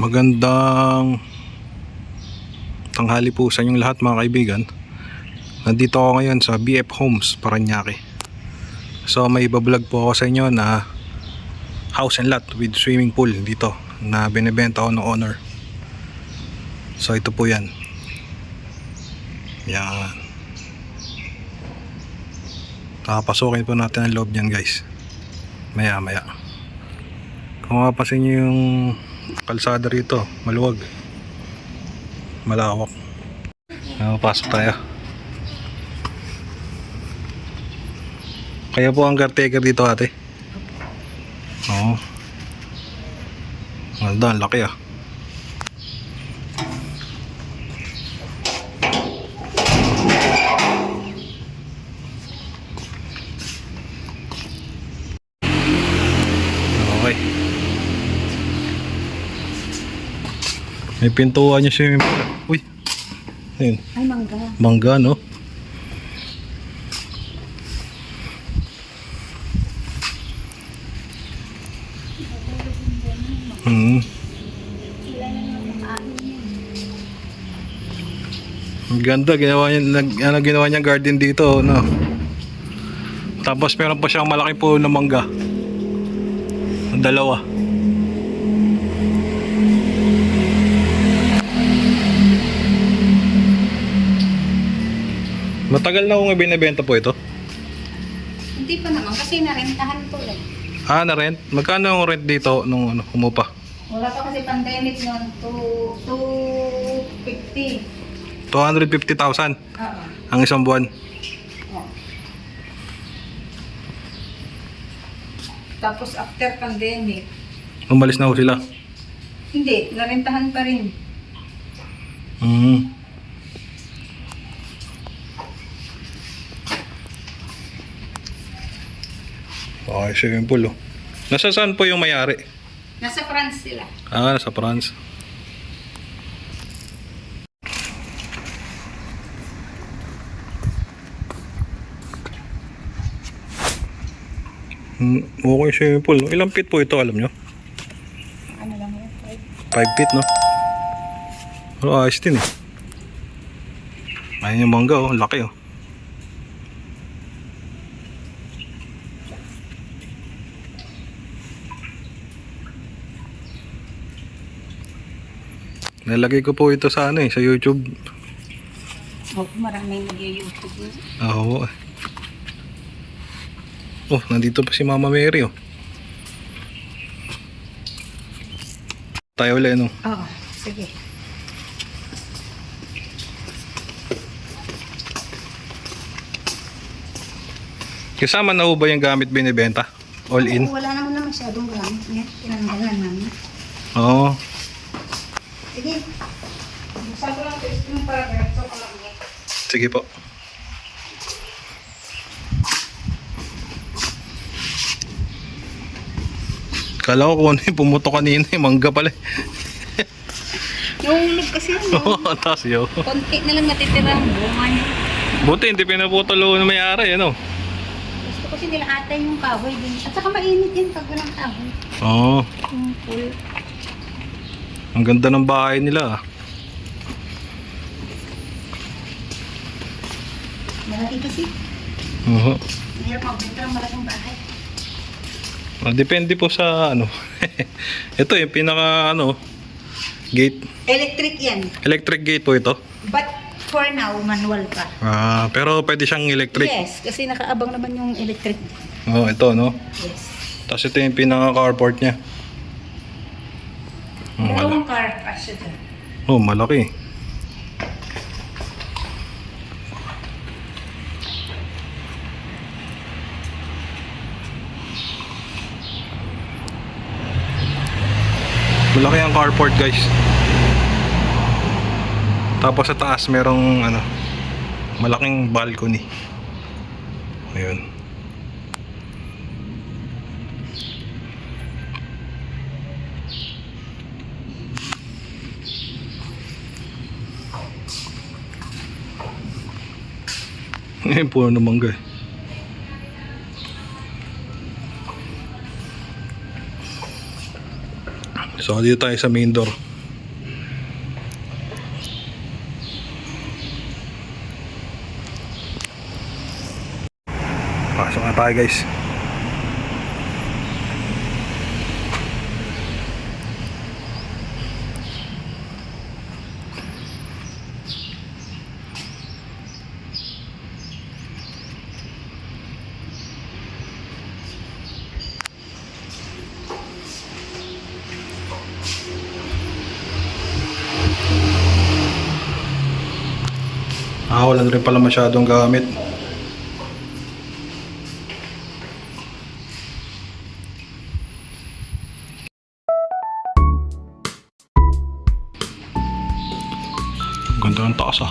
Magandang tanghali po sa inyong lahat mga kaibigan. Nandito ako ngayon sa BF Homes, Parañaque. So may ibablog po ako sa inyo na house and lot with swimming pool dito na binibenta ko ng owner. So ito po yan. Yan. Papasukin po natin ang loob niyan guys. Maya maya. Kung mapapasin nyo yung kalsada rito, maluwag, malawak. Pasok tayo. Kaya po ang caretaker dito ate. Oo. Ang laki ah. Okay. May pintuan niya swimming pool. Uy. Ayun. Ay, mangga. Mangga, no? Ang ganda, ginawa niya, ginawa niya garden dito, no? Tapos meron pa siyang malaki po na mangga. Dalawa. Matagal na akong binibenta po ito. Hindi pa naman kasi narentahan ko lang. Ah, na-rent? Magkano ang rent dito nung umupa? Wala pa kasi pandemic noon, 250. 250,000 Oo. ang isang buwan. Oo. Tapos after pandemic, Umalis na ho sila. hindi, narentahan pa rin. Okay, swimming pool oh. Nasa saan po yung may-ari? Nasa France sila. Ah, nasa France. Okay, swimming pool. Ilang feet po ito, alam nyo? Ano lang yun? 5 feet, no? Pero ayos din eh. Ayun yung mangga oh, laki oh. Nalagay ko po ito sa sa YouTube. Oh, maraming nag-YouTube yun. Oo. Oh, nandito pa si Mama Mary oh. Tayo ulit no. Oo, sige. Kasama na ho ba yung gamit binibenta? All in? Wala naman na masyadong gamit niya. Tinanggalan namin. Oo. Sige. Buksan ko lang ito yung para diretso ko lang niya. Sige po. Kala ko kung ano yung pumuto kanina, yung mangga pala. Nahulog kasi yun. Oo, taas yun. Konti na lang natitira ang bunga niya. Buti hindi pinaputol na may-ari, ano? Gusto kasi nilahatan yung kahoy din. At saka mainit yan pag walang kahoy. Oo. Yung pool. Ang ganda ng bahay nila. Malaki kasi. Oo. Mahirap magbenta ng malaking bahay. Depende po sa ito yung pinaka gate. Electric yan. Electric gate po ito. But for now, manual pa. Pero pwede siyang electric. Yes, kasi nakaabang naman yung electric. Oh, ito no. Yes. Tapos ito yung pinaka carport niya. Dalawang car pass siya dyan. Oh, malaki. Malaki ang carport guys. Tapos sa taas merong malaking balcony. Ayun. Ngayon puno ng mangga eh. So dito tayo sa main door. Pasok na tayo guys. Wala na rin pala masyadong gamit. Ganda ng taas ah.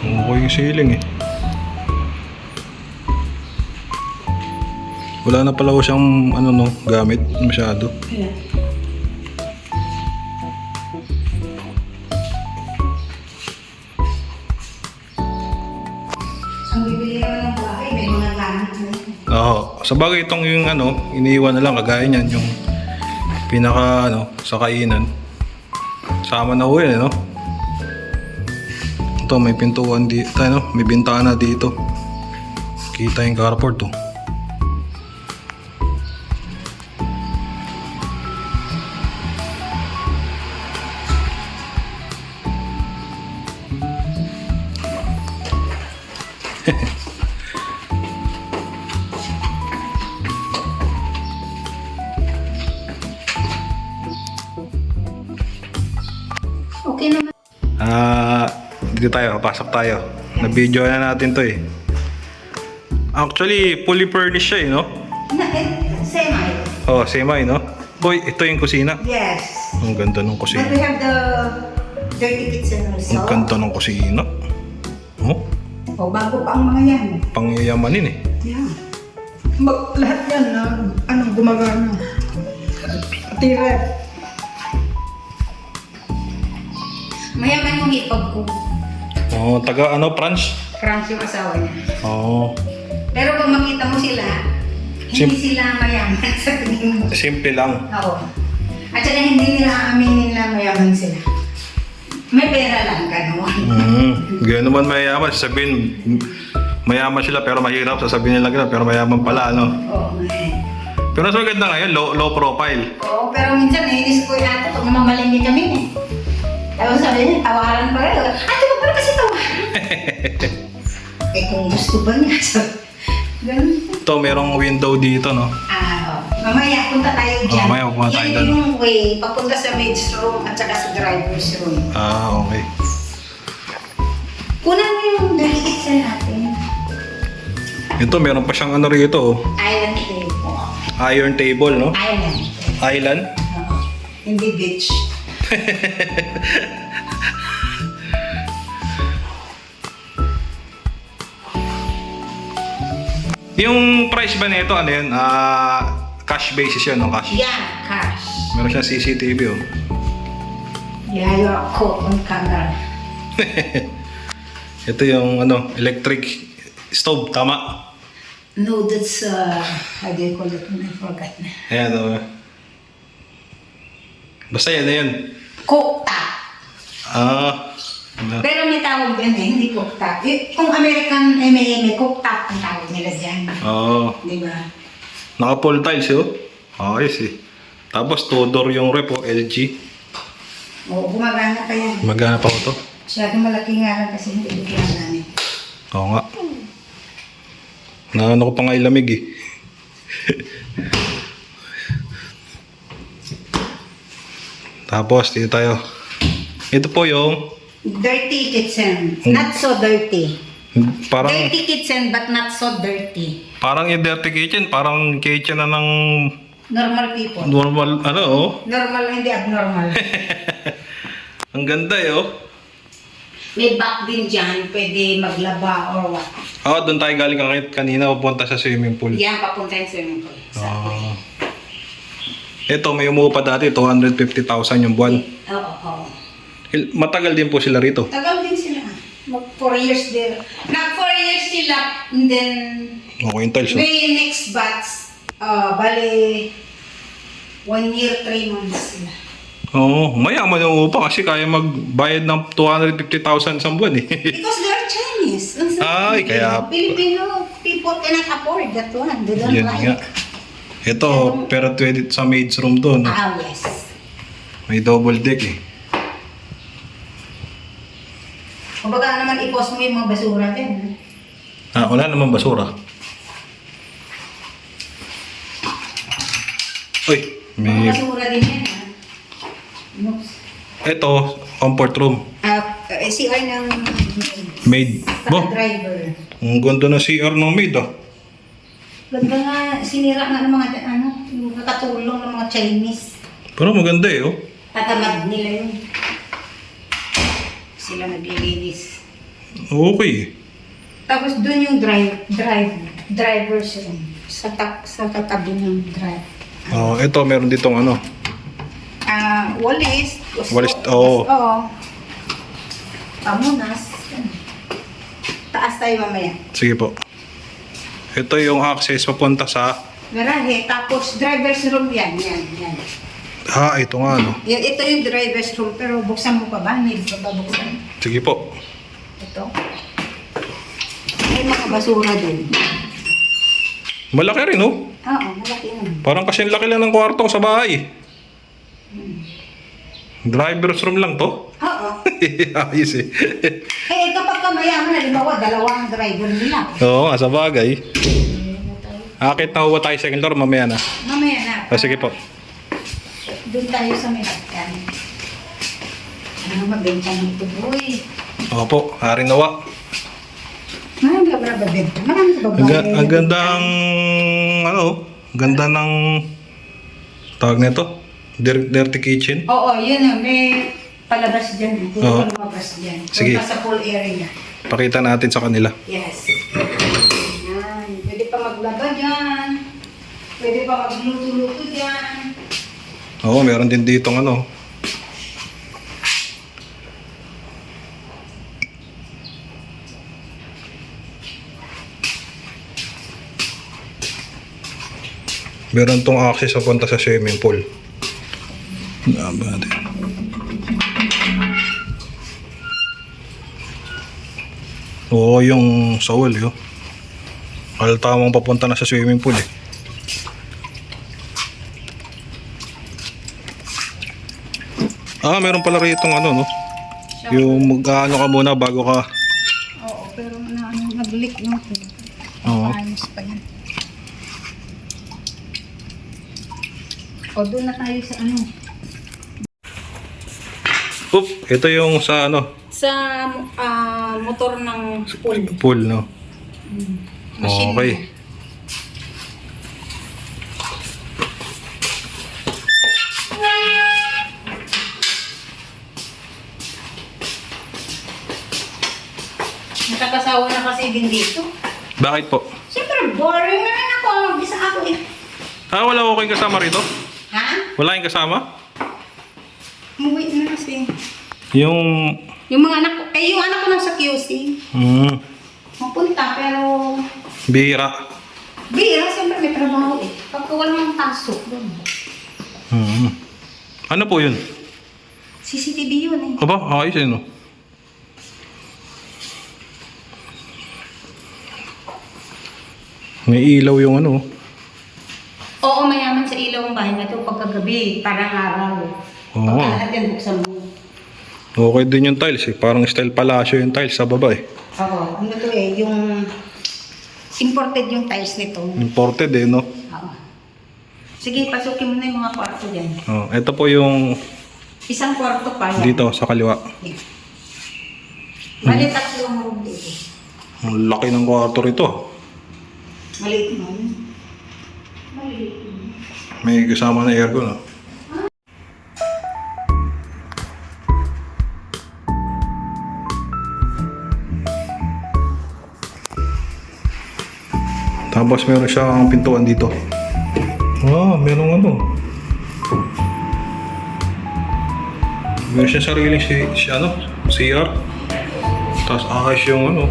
Okay yung ceiling eh. Wala na pala ko siyang gamit masyado. Yeah. Ang bibili naman ng bahay, may mga gamit na yun. Oo. Sa bagay itong yung iniiwan na lang kagaya niyan yung pinaka sa kainan. Sama na uwi no. Ito may pintuan dito, may bintana dito. Kita yung carport to. Okay naman. Dito tayo, pasok tayo. Na-video na natin to eh. Actually, fully furnished siya eh, no? Semi. Oh, semi, no? Boy, ito yung kusina. Yes. Ang ganda ng But kusina. we have the dirty kitchen also. Ang ganda ng kusina. Oh, O, bago pa ang mga yan. pangyayamanin eh. Yeah. Lahat yan na gumagana. Pati rep. Mayaman yung hipag ko. Oh, taga France? France yung asawa niya. Oh, Pero pag makita mo sila, hindi sila mayaman sa tingin mo. simple lang. Oo. At saka hindi nila aminin na mayaman sila. May pera lang, gano'n. Gano'n naman mayaman. Sabihin, mayaman sila pero mahirap. Sasabihin nila gano'n pero mayaman pala, ano? Oo. Pero mas maganda ngayon, low profile. Oo, pero minsan nainis ko yata pag mamamalinggi kami eh. Tapos sabi niya, tawaran pa rin. Ay, di ba pala kasi tawaran? Eh kung gusto ba niya, ganun. Ito, merong window dito, no? Mamaya, punta tayo dyan. Mamaya, pupunta tayo Yan dyan. yung way, papunta sa maid's room at saka sa driver's room. Okay. Kunan mo yung delicate sa natin. Ito, meron pa siyang rito, oh. Island table. Iron table, no? Island. Island. Oo. Hindi beach. Yung price ba nito, ano yun? Cash basis yun, no? Cash. Yan, cash. Meron siyang CCTV, oh. Yayo ako on camera. Ito yung, electric stove, tama? No, that's, how do you call it? I forgot na. Ayan, oh. Basta yan na yun. Cooktop. Ano? Pero may tawag din eh, hindi cooktop. Kung American M.A.M. cooktop ang tawag nila dyan. Oo. Di ba? Naka full tiles, oh. Ayos eh. Tapos, two-door yung rep, oh, LG. Oo, gumagana pa yan. Magana pa ko to. Masyadong malaki nga lang kasi hindi bigyan namin. Oo nga. Naano ko pa nga ilamig eh. Tapos, dito tayo. Ito po yung Dirty kitchen. Not so dirty. parang Dirty kitchen but not so dirty. parang yung dirty kitchen, parang kitchen na ng Normal people. normal, oh. Normal, hindi abnormal. Ang ganda eh, oh. May back din dyan, pwede maglaba or what. Doon tayo galing kanina, pupunta sa swimming pool. Yan, papunta yung swimming pool. Ito, may umupa dati, 250,000 yung buwan. Oo, oo. Matagal din po sila rito. Tagal din sila. Mag 4 years din. Nag 4 years sila, and then Okay yung tiles. Oh. may next batch, bali 1 year, 3 months sila. Oo, mayaman yung upa kasi kaya magbayad ng 250,000 sa buwan eh. Because they're Chinese. Ay, kaya- Filipino people cannot afford that one. They don't Yan nga. like. Ito, pero pwede sa maid's room to, no? Yes. May double deck eh. Kumbaga naman i-post mo yung mga basura din. Ah, wala naman basura. Uy, Mga may... basura din yan. Oops. Ito, comfort room. CR ng Maid. Bo, driver. ang ganda na CR ng maid ah. Ganda nga, sinira nga ng mga, yung nakatulong ng mga Chinese. Pero maganda eh, oh. Tatamad nila yun. Sila naglilinis. Okay. Tapos doon yung driver's room. Sa katabi ng drive. Oh, ito, meron ditong ano. Walis. Walis, oo. Oo. Pamunas. Taas tayo mamaya. Sige po. Ito yung access papunta sa... Garahe. Tapos driver's room yan. Yan. Ha, ito nga, no? Ito yung driver's room. Pero buksan mo pa ba? Hindi pa ba buksan? Sige po. Ito. May mga basura din. Malaki rin, oh. Oo, malaki yun. Parang kasing laki lang ng kwarto sa bahay. Driver's room lang to. Oo. Ayos eh. Ito pagka mayaman, halimbawa, dalawang driver nila. Oo nga, sa bagay. Akit na huwa tayo second floor, mamaya na. Mamaya na. Sige po. Doon tayo sa Melatcan. Mabenta ng tuboy. Opo, haring nawa. Marami ka ba benta? Marami ka ba Ang gandang, ano, ganda ng, tawag nito, dirty kitchen. Oo, yun o. May palabas dyan. Oo. Puro lumabas dyan. Sige. Punta sa pool area. Pakita natin sa kanila. Yes. Yan. Pwede pa maglaba dyan. Pwede pa magluto-luto dyan. Oo, meron din dito ano. Meron tong access papunta sa swimming pool. Oo, yung Saul yun. Tamang papunta na sa swimming pool eh. Ah, meron pala rito ano, no? Yung mag-ano ka muna bago ka... Oo, pero nag-leak yung pool. Oo. Ayos pa yan. O, doon na tayo sa ano. Oop, ito yung sa ano, Sa motor ng pool. pool, no? Machine Okay. niya. Nakakasawa na kasi din dito. Bakit po? Siyempre, boring na rin ako. Mag-isa ako eh. Ah, wala ko kayong kasama rito? Ha? Wala kayong kasama? Umuwi na kasi. Yung... Yung mga anak ko, yung anak ko nasa QC. Mapunta, pero... Bihira. Bira, siyempre may trabaho eh. Pagka walang pasok doon. Ano po yun? CCTV yun eh. Aba, ayos yun, no? May ilaw yung ano. Oo, mayaman sa ilaw ang bahay na ito pagkagabi, parang araw. Oo. Pagka lahat yan buksan mo. Okay din yung tiles eh. Parang style palasyo yung tiles sa baba eh. Oo, ano to eh, yung imported yung tiles nito. Imported eh, no? Oo. Sige, pasukin mo na yung mga kwarto dyan. Oh, ito po yung Isang kwarto pa yan. dito sa kaliwa. Bali, tatlong room dito. Ang laki ng kwarto rito. Maliit mo. Maliit mo. May kasama na aircon, no? Tapos meron siyang pintuan dito. Ah, meron ano. Meron siya sariling CR. Tapos ayos yung ano.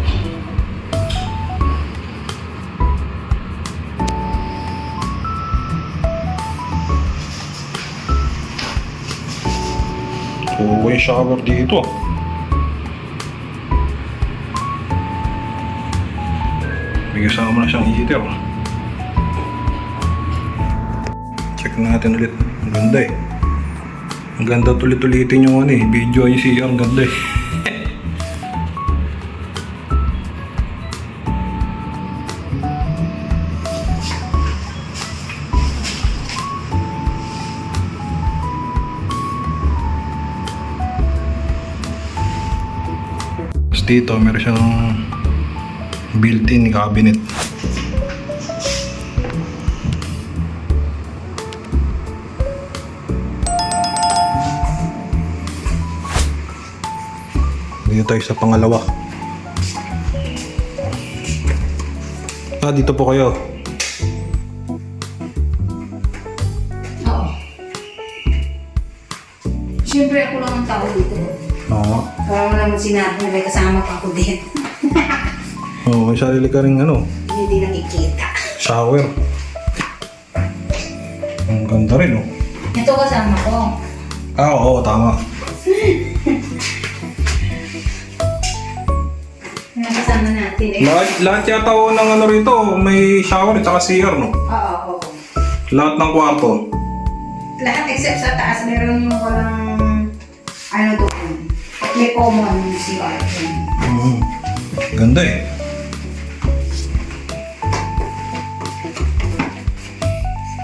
Oo, yung shower dito. May kasama na siyang heater. Check natin ulit. Ang ganda eh. Ang ganda tulit-ulitin yung ano eh. Video yung CR. Ang ganda eh. Tapos dito meron siyang built-in cabinet. Dito tayo sa pangalawa. Dito po kayo. Oo. Siyempre ako lang ang tao dito. Oo. Parang mo naman sinabi na may kasama pa ako din. Oo, may sarili ka rin ano. Hindi nakikita. Shower. Ang ganda rin oh. Ito kasama ko. Oo, tama. Nakasama natin eh. Lahat yata ho ng ano rito, may shower at saka CR, no? Oo, oo. Lahat ng kwarto. Lahat except sa taas, meron yung walang ano doon. May common CR. Ganda eh.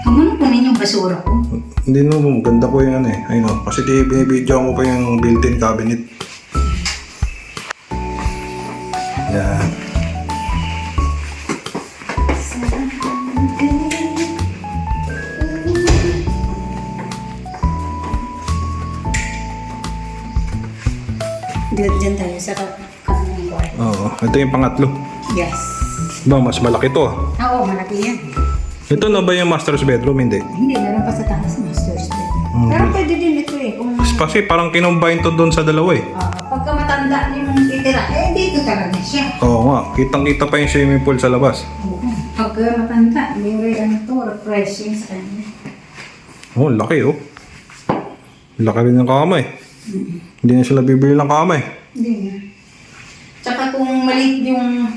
Kamu na kunin yung basura ko. Hindi no, ganda po yung ano eh. Ayun o, kasi binibidyo ko pa yung built-in cabinet. Yan. Diyan tayo sa kabilang kwarto. Oo, ito yung pangatlo. Yes. Ba, mas malaki to ah. Oo, malaki yan. Ito na ba yung master's bedroom? Hindi. Hindi, meron pa sa taas master's bed. Pero pwede din ito eh. Kung Kasi parang kinumbine to doon sa dalawa eh. pagka matanda yung titira, eh dito talaga siya. Oo nga, kitang-kita pa yung swimming pool sa labas. Oo. Pagka matanda, may ano to, refreshing sa kanya. Oh, laki oh. Laki rin ng kamay. Hindi na sila bibili ng kamay. Hindi nga. Tsaka kung maliit yung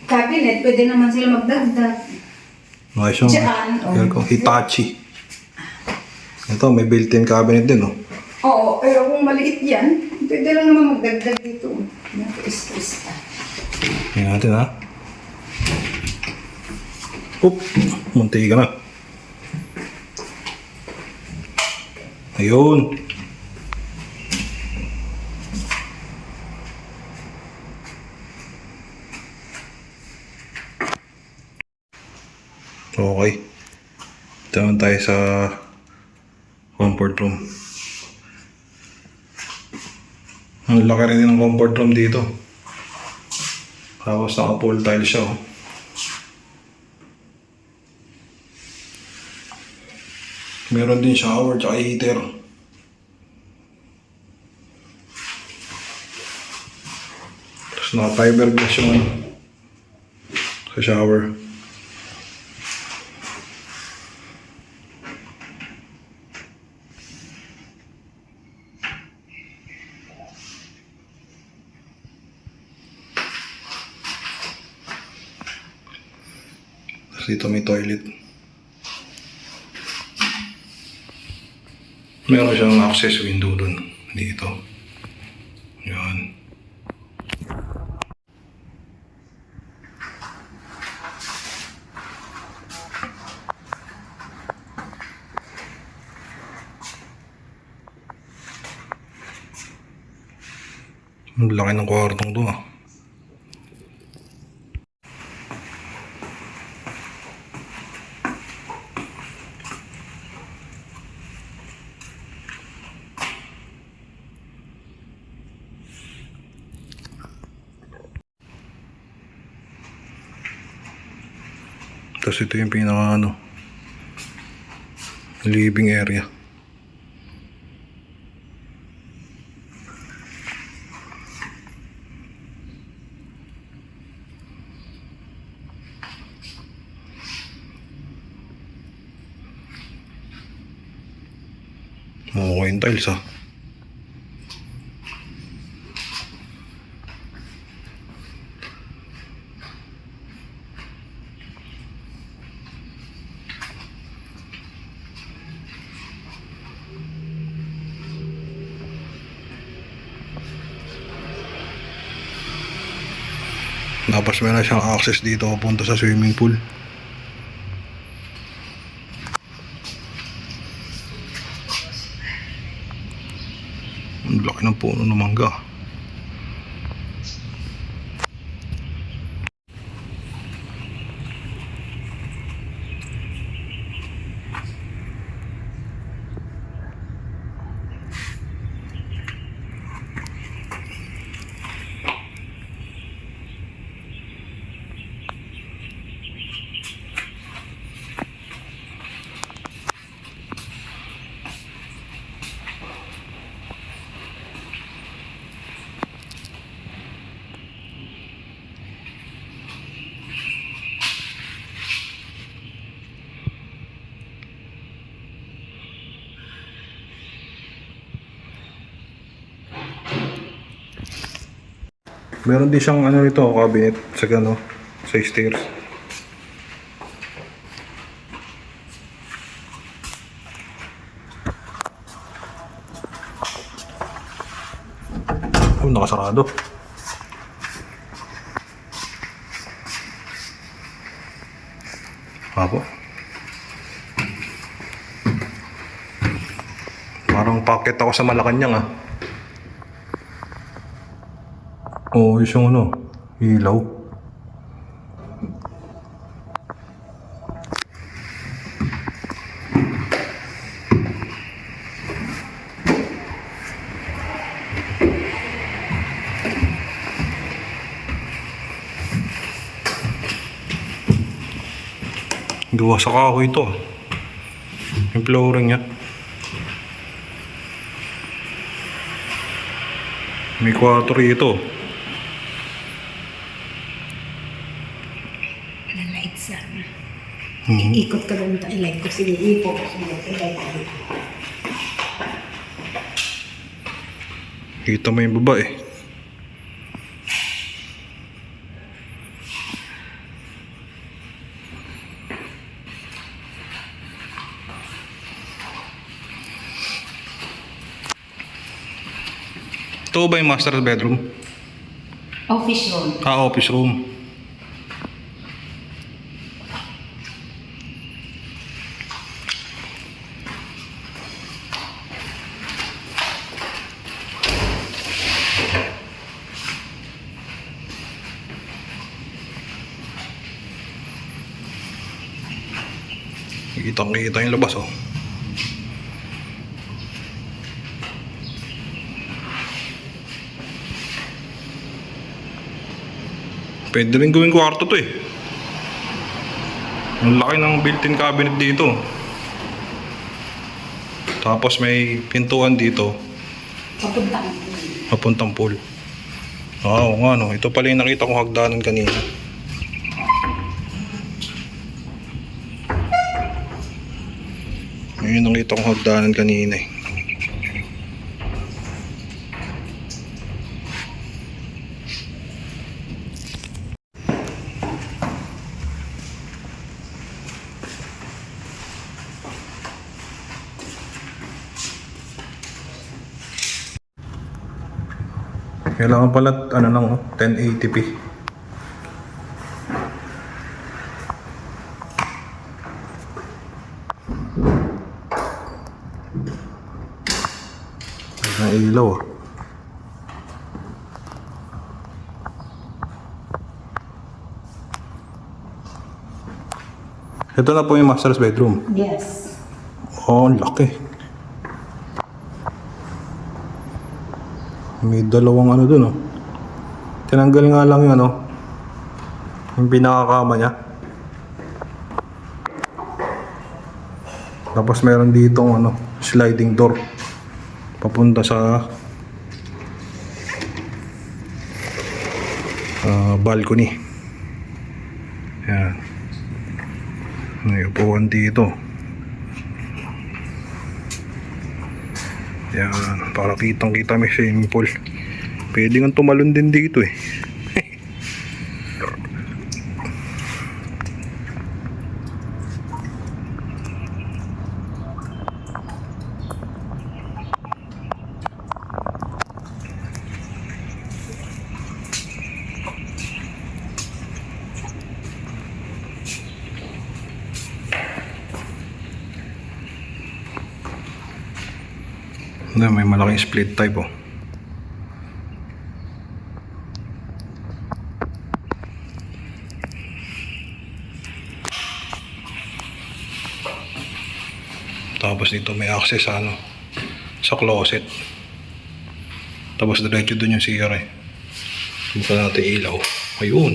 cabinet, pwede naman sila magdagdag. Ayos yung Diyan, Hitachi. Ito, may built-in cabinet din oh. Oo, pero kung maliit yan, pwede lang naman magdagdag dito. Naka-stress ka. Tingnan natin ha. Oop, munti ka na. Ayun. Okay. Ito naman tayo sa comfort room. Ang laki rin ng comfort room dito. Tapos naka-full tile siya oh. Meron din shower tsaka heater. Tapos naka-fiberglass yung ano sa shower. Tapos dito may toilet. Meron siyang access window dun. Dito. Yan. Ang laki ng kwartong to ah. Tapos ito yung pinaka living area. yung tiles ah. Tapos meron siyang access dito papunta sa swimming pool. Ang laki ng puno ng mangga. Meron din siyang ano nito, cabinet sa gano, sa stairs. Oh, nakasarado. Apo. Parang packet ako sa Malacanang ah. Oo, yung ano, ilaw. Gawa sa kahoy ito. Yung flooring niya. May 4 ito. Lights sana. Iikot ka doon tayo. Ilike ko. Sige, ipo ko. Sige, ilike ko. Kita mo yung baba eh. Ito ba yung master bedroom? Office room. Ah, office room. Kitang-kita yung labas oh. Pwede rin gawing kwarto to eh. Ang laki ng built-in cabinet dito. Tapos may pintuan dito. Papuntang. Papuntang pool. Oo nga no. Ito pala yung nakita kong hagdanan kanina. Yun yung nakita kong hagdanan kanina eh. Kailangan pala ano lang 1080p. Ang ilaw ah. Ito na po yung master's bedroom. Yes. Oh, ang laki. May dalawang ano dun oh. Tinanggal nga lang yung ano, yung pinakakama niya. Tapos meron ditong ano, sliding door papunta sa balcony. Yan. May upuan dito. Yan, para kitang kita may swimming pool. Pwede nga tumalon din dito eh. May malaking split type oh. Tapos dito may access sa sa closet. Tapos diretso dun yung CR eh. Buka natin ilaw. Ayun.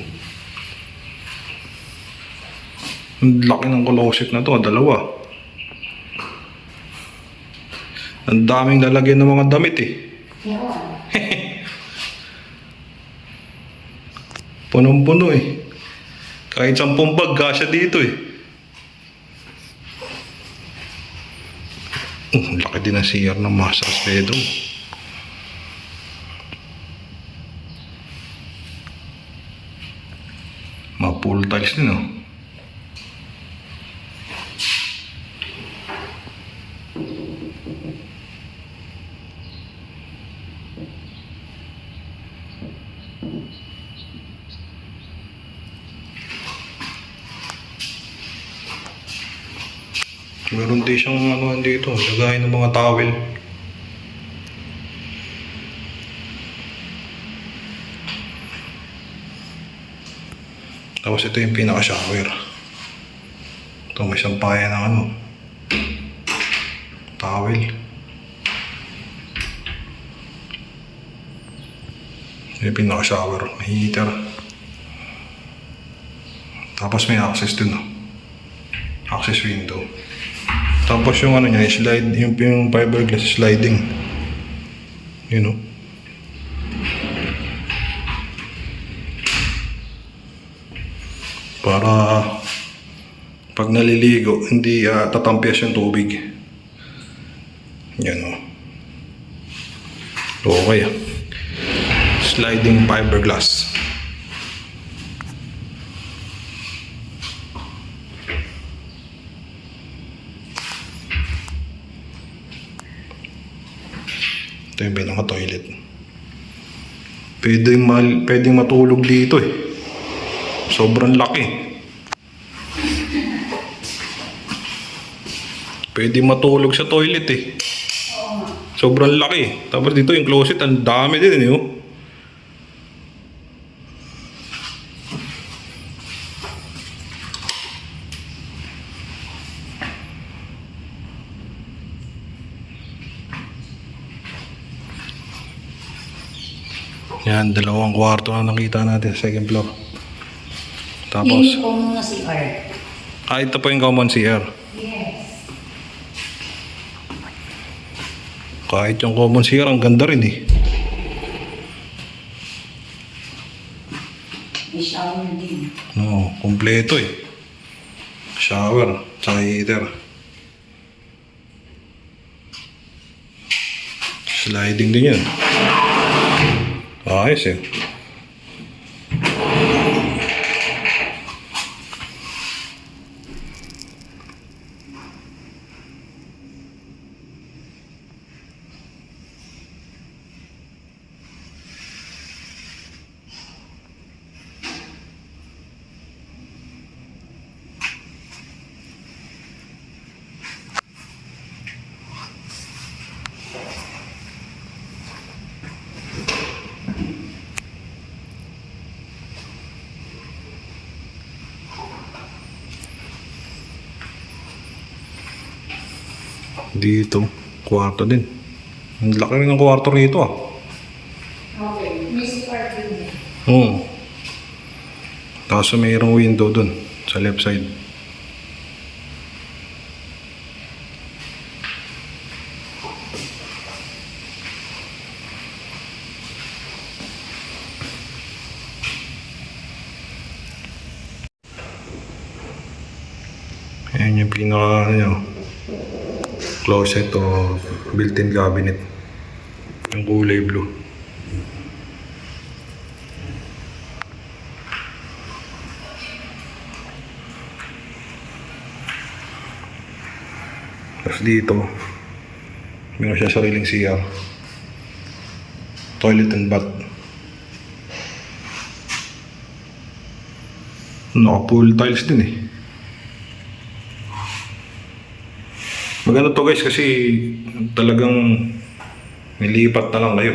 Ang laki ng closet na to, dalawa. Ang daming lalagyan ng mga damit eh. Punong-puno eh. Kahit 10 bag kasya dito eh. Laki din ang CR ng master's bedroom. Mga pool tiles din oh. Meron din siyang ano dito, lagay ng mga towel. Tapos ito yung pinaka-shower. Ito may sampayan ng ano, towel. Ito yung pinaka-shower, heater. Tapos may access dun, no? Access window. Tapos yung ano niya, slide, yung fiberglass sliding. You know. Para pag naliligo, hindi tatampias yung tubig. Yan o. Okay. Sliding fiberglass. Ito yung pinaka-toilet. Pwedeng matulog dito eh. Sobrang laki. Pwedeng matulog sa toilet eh. Sobrang laki. Tapos dito yung closet, ang dami din eh. Oh. Yan, dalawang kwarto na nakita natin sa second floor. Tapos, Hindi ko muna si Art. ito po yung common CR. Yes. Kahit yung common CR, ang ganda rin eh. May shower din. No, kompleto eh. Shower, tsaka heater. Sliding din yan. Ayos eh. Dito, kwarto din. Ang laki rin ng kwarto rito ah. Okay. Miss Art din. Oo. Kaso mayroong window dun sa left side. Ayan yung pinaka ano, closet o built-in cabinet. Yung kulay blue. Tapos dito, meron siya sariling CR. Toilet and bath. Naka-pool tiles din eh. Maganda to guys kasi talagang nilipat na lang kayo.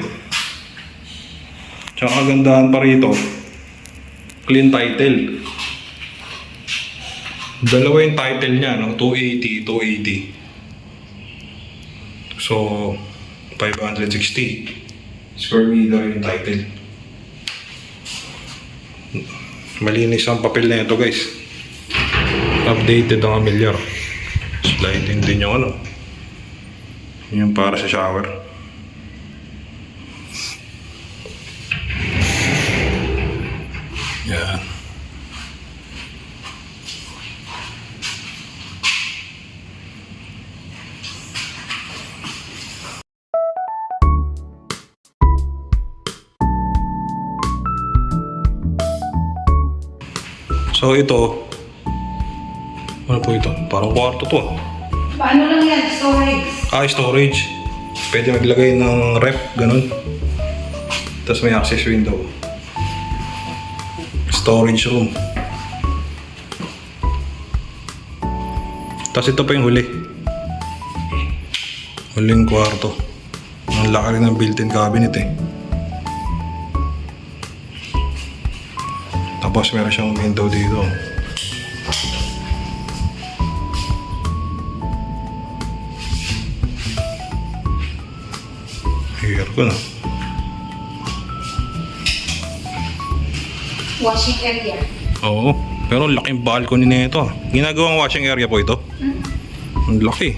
Tsaka kagandahan pa rito, clean title. Dalawa yung title niya, no? 280, 280. So, 560 square meter yung title. Malinis ang papel na ito guys. Updated ang amilyar. Sliding din yung ano. Yung para sa shower. Yan. So ito, ano po ito? Parang kwarto to. Paano lang yan? Storage. Storage. Pwede maglagay ng ref, ganun. Tapos may access window. Storage room. Tapos ito pa yung huli. Huling kwarto. Ang laki rin ng built-in cabinet eh. Tapos meron siyang window dito. Here ko na. Washing area. Oo. Pero laking balcony na ito. Ginagawang washing area po ito. Ang laki.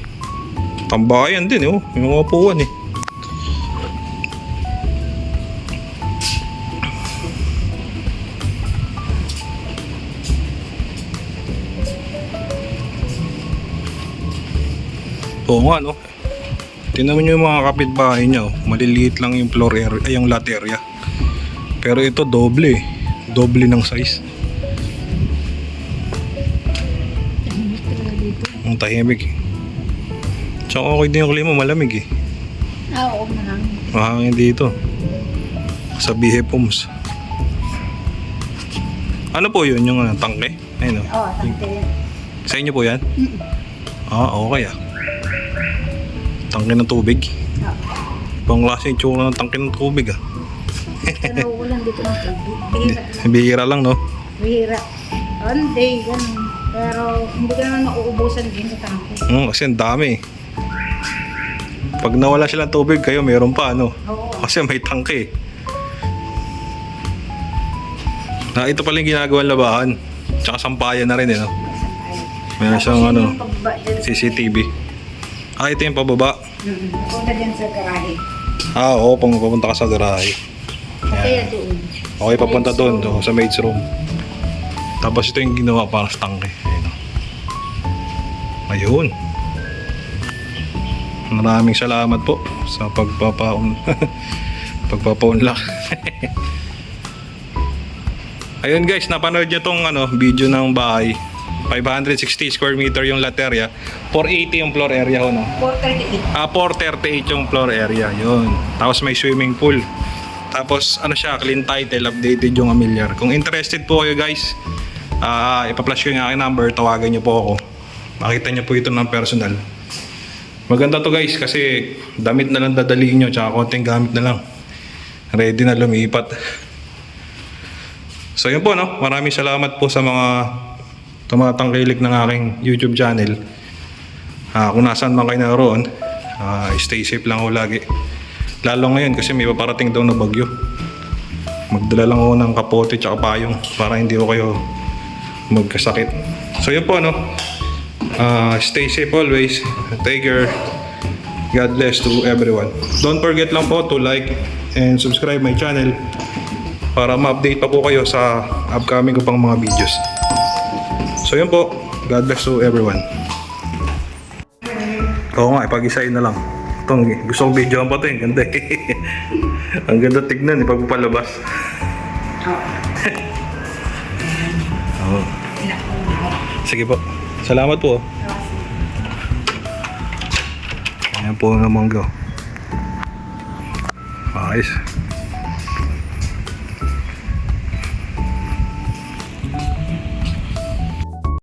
Tambayan din eh. Oh. Yung upuan eh. Oo nga no. Tingnan niyo yung mga kapitbahay niya, oh. Maliliit lang yung floor area, ay yung lot area. Pero ito doble eh. Doble ng size. Ang tahimik eh. Tsaka okay din yung klima, malamig eh. Oo, mahangin. Mahangin dito. Sa BF Homes. Ano po yun? Yung tangke? Ayun o. Oo, tangke yan. Sa inyo po yan? Okay ah. Tangke ng tubig. Ibang klase yung tsura ng tangke ng tubig ah. Pero walang dito ng tubig. Bihira. Bihira lang no? Bihira. One day, ganun. Pero hindi ka naman mauubusan din sa tangke. Kasi ang dami eh. Pag nawala silang tubig kayo, meron pa ano? Oo. Kasi may tangke eh. Ito pala yung ginagawang labahan. Tsaka sampayan na rin eh no? Meron siyang ano, CCTV. Ito yung pababa. Punta dyan sa garahe. Oo, papunta ka sa garahe. Kaya doon. Okay, papunta doon, sa maid's room. Tapos ito yung ginawa para sa tangke. Ayun. Maraming salamat po sa pagpapaunlak. Ayun guys, napanood nyo tong video ng bahay. 560 square meter yung lot area. 480 yung floor area ho, no? 438. 438 yung floor area, yun. Tapos may swimming pool. Tapos clean title, updated yung amilyar. Kung interested po kayo guys, ipa-flash ko yung aking number, tawagan nyo po ako. Makita nyo po ito ng personal. Maganda to guys kasi damit na lang dadaliin nyo, tsaka konting gamit na lang. Ready na lumipat. So yun po no, maraming salamat po sa mga tumatangkilik ng aking YouTube channel. Kung nasaan man kayo naroon, stay safe lang ho lagi. Lalo ngayon kasi may paparating daw na bagyo. Magdala lang ho ng kapote tsaka payong para hindi ho kayo magkasakit. So yun po no, stay safe always. Take care. God bless to everyone. Don't forget lang po to like and subscribe my channel para ma-update pa po kayo sa upcoming ko pang mga videos. So yun po, God bless to everyone. Oo nga, ipag-isain na lang. Itong, gusto kong videoan pa ito. Ang ganda eh. Ang ganda tignan, ipagpapalabas. Oo. Oo. Ilan po ako. Sige po. Salamat po. Ayan po ang mangga. Ayos.